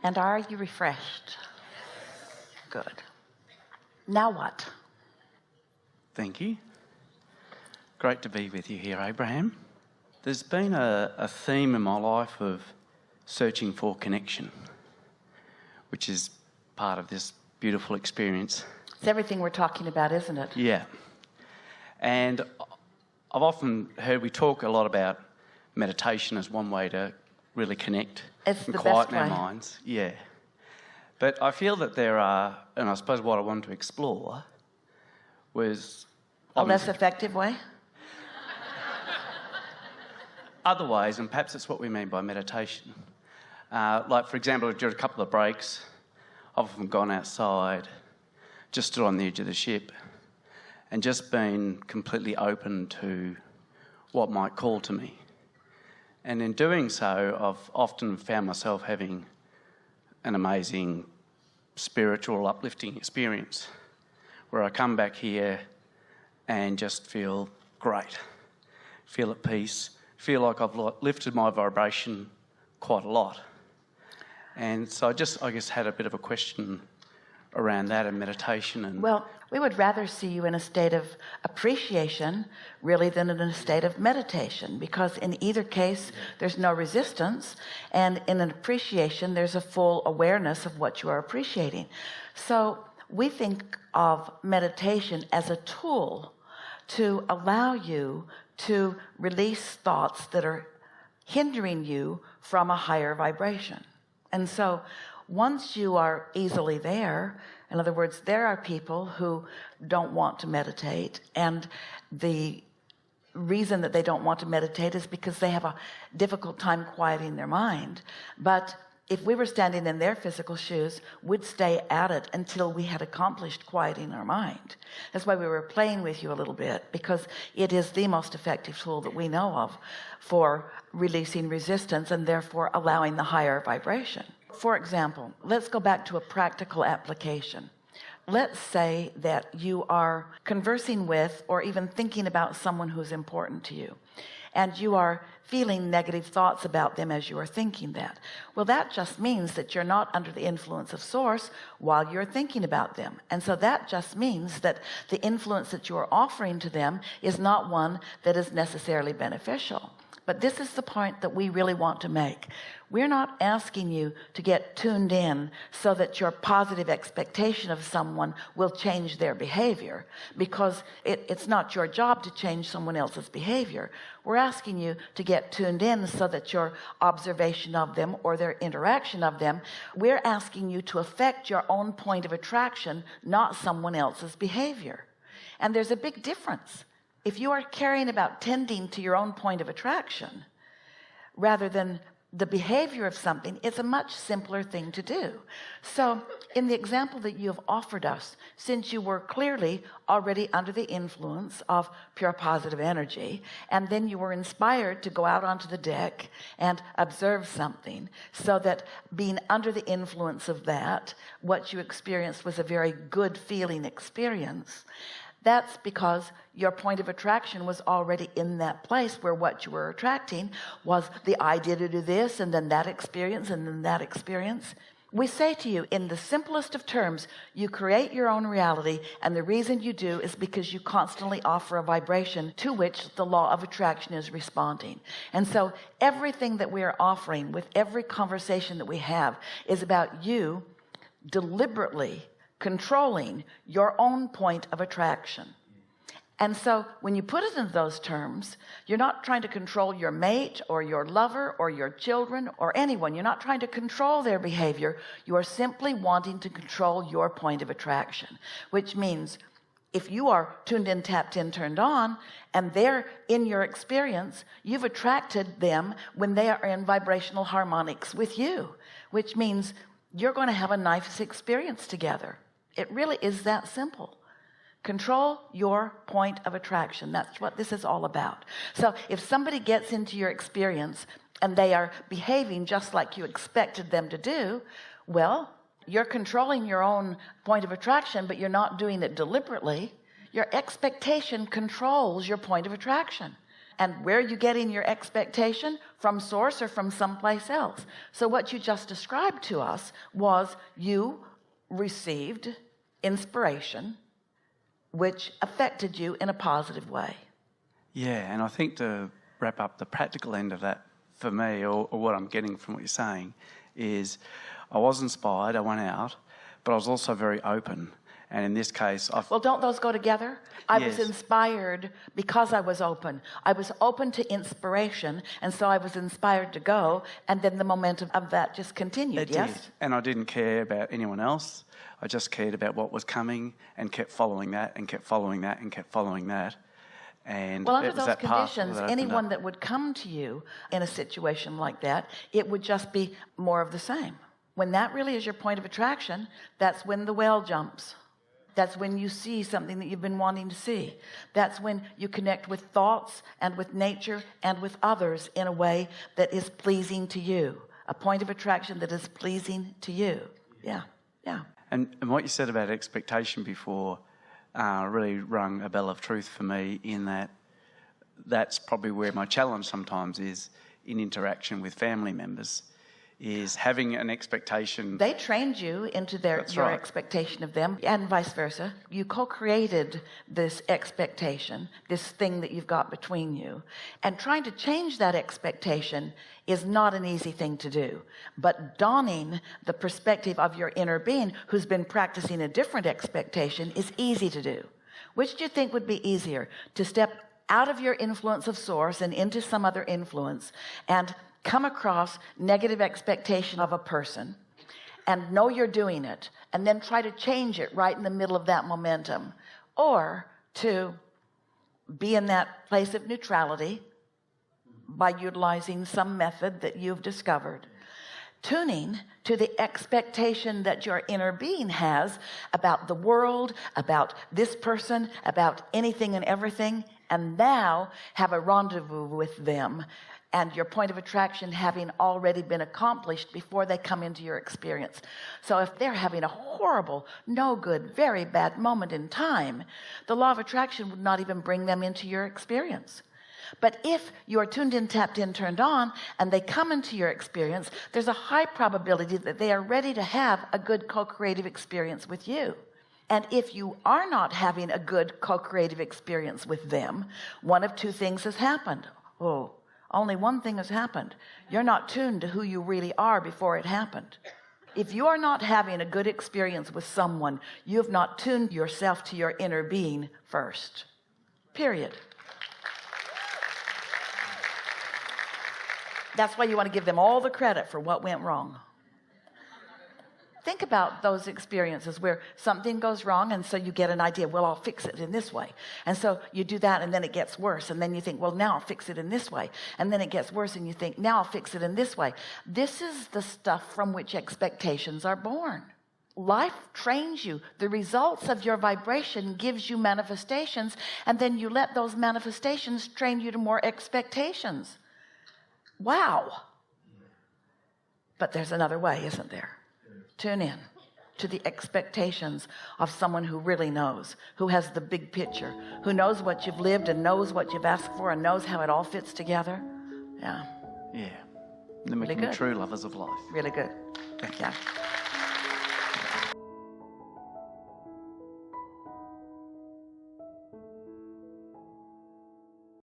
And are you refreshed? Good. Now what? Thank you. Great to be with you here, Abraham. There's been a theme in my life of searching for connection, which is part of this beautiful experience. It's everything we're talking about, isn't it? Yeah. And I've often heard we talk a lot about meditation as one way to really connect It's and the quieten best our way. minds. Yeah. But I feel that there are, and I suppose what I wanted to explore was A less effective way? other ways, and perhaps that's what we mean by meditation. Like, for example, during a couple of breaks, I've often gone outside, just stood on the edge of the ship, and just been completely open to what might call to me. And in doing so, I've often found myself having an amazing spiritual, uplifting experience where I come back here and just feel great, feel at peace, feel like I've lifted my vibration quite a lot. And so I guess had a bit of a question around that and meditation. And Well, we would rather see you in a state of appreciation really than in a state of meditation, because in either case there's no resistance, and in an appreciation there's a full awareness of what you are appreciating. So we think of meditation as a tool to allow you to release thoughts that are hindering you from a higher vibration. And so once you are easily there, in other words, there are people who don't want to meditate, and the reason that they don't want to meditate is because they have a difficult time quieting their mind. But if we were standing in their physical shoes, we'd stay at it until we had accomplished quieting our mind. That's why we were playing with you a little bit, because it is the most effective tool that we know of for releasing resistance and therefore allowing the higher vibration. For example, let's go back to a practical application. Let's say that you are conversing with or even thinking about someone who's important to you, and you are feeling negative thoughts about them as you are thinking that. Well, that just means that you're not under the influence of source while you're thinking about them. And so that just means that the influence that you are offering to them is not one that is necessarily beneficial. But this is the point that we really want to make. We're not asking you to get tuned in so that your positive expectation of someone will change their behavior, because it's not your job to change someone else's behavior. We're asking you to get tuned in so that your observation of them or their interaction of them, we're asking you to affect your own point of attraction, not someone else's behavior. And there's a big difference. If you are caring about tending to your own point of attraction rather than the behavior of something, it's a much simpler thing to do. So in the example that you have offered us, since you were clearly already under the influence of pure positive energy, and then you were inspired to go out onto the deck and observe something, so that being under the influence of that, what you experienced was a very good feeling experience. That's because your point of attraction was already in that place where what you were attracting was the idea to do this, and then that experience, and then that experience. We say to you, in the simplest of terms, you create your own reality, and the reason you do is because you constantly offer a vibration to which the law of attraction is responding. And so everything that we are offering with every conversation that we have is about you deliberately controlling your own point of attraction. And so when you put it in those terms, you're not trying to control your mate or your lover or your children or anyone. You're not trying to control their behavior. You are simply wanting to control your point of attraction, which means if you are tuned in, tapped in, turned on, and they're in your experience, you've attracted them when they are in vibrational harmonics with you, which means you're going to have a nice experience together. It really is that simple. Control your point of attraction. That's what this is all about. So if somebody gets into your experience and they are behaving just like you expected them to do, well, you're controlling your own point of attraction, but you're not doing it deliberately. Your expectation controls your point of attraction. And where are you getting your expectation? From source or from someplace else? So what you just described to us was you received inspiration which affected you in a positive way. Yeah, and I think to wrap up the practical end of that for me, or what I'm getting from what you're saying, is I was inspired, I went out, but I was also very open. And in this case, well, don't those go together? I Yes. was inspired because I was open. I was open to inspiration, and so I was inspired to go, and then the momentum of that just continued, It yes? did. And I didn't care about anyone else. I just cared about what was coming and kept following that and kept following that and kept following that. And Well, under it was those that path conditions, that opened anyone up. that would come to you in a situation like that, it would just be more of the same. When that really is your point of attraction, that's when the whale jumps. That's when you see something that you've been wanting to see. That's when you connect with thoughts and with nature and with others in a way that is pleasing to you. A point of attraction that is pleasing to you. Yeah, yeah. And what you said about expectation before really rung a bell of truth for me, in that that's probably where my challenge sometimes is in interaction with family members, is having an expectation. They trained you into your right. expectation of them, and vice versa. You co-created this expectation, this thing that you've got between you. And trying to change that expectation is not an easy thing to do. But donning the perspective of your inner being who's been practicing a different expectation is easy to do. Which do you think would be easier? To step out of your influence of source and into some other influence and come across negative expectation of a person and know you're doing it and then try to change it right in the middle of that momentum, or to be in that place of neutrality by utilizing some method that you've discovered, tuning to the expectation that your inner being has about the world, about this person, about anything and everything, and now have a rendezvous with them, and your point of attraction having already been accomplished before they come into your experience. So if they're having a horrible, no good, very bad moment in time, the law of attraction would not even bring them into your experience. But if you are tuned in, tapped in, turned on, and they come into your experience, there's a high probability that they are ready to have a good co-creative experience with you. And if you are not having a good co-creative experience with them, one of two things has happened. Only one thing has happened. You're not tuned to who you really are before it happened. If you are not having a good experience with someone, you have not tuned yourself to your inner being first. Period. That's why you want to give them all the credit for what went wrong. Think about those experiences where something goes wrong, and so you get an idea, well, I'll fix it in this way. And so you do that, and then it gets worse. And then you think, well, now I'll fix it in this way. And then it gets worse, and you think, now I'll fix it in this way. This is the stuff from which expectations are born. Life trains you. The results of your vibration gives you manifestations, and then you let those manifestations train you to more expectations. Wow. But there's another way, isn't there? Tune in to the expectations of someone who really knows, who has the big picture, who knows what you've lived and knows what you've asked for and knows how it all fits together. Yeah. Then we Really can be good. true lovers of life. Really good. Thank you. Yeah.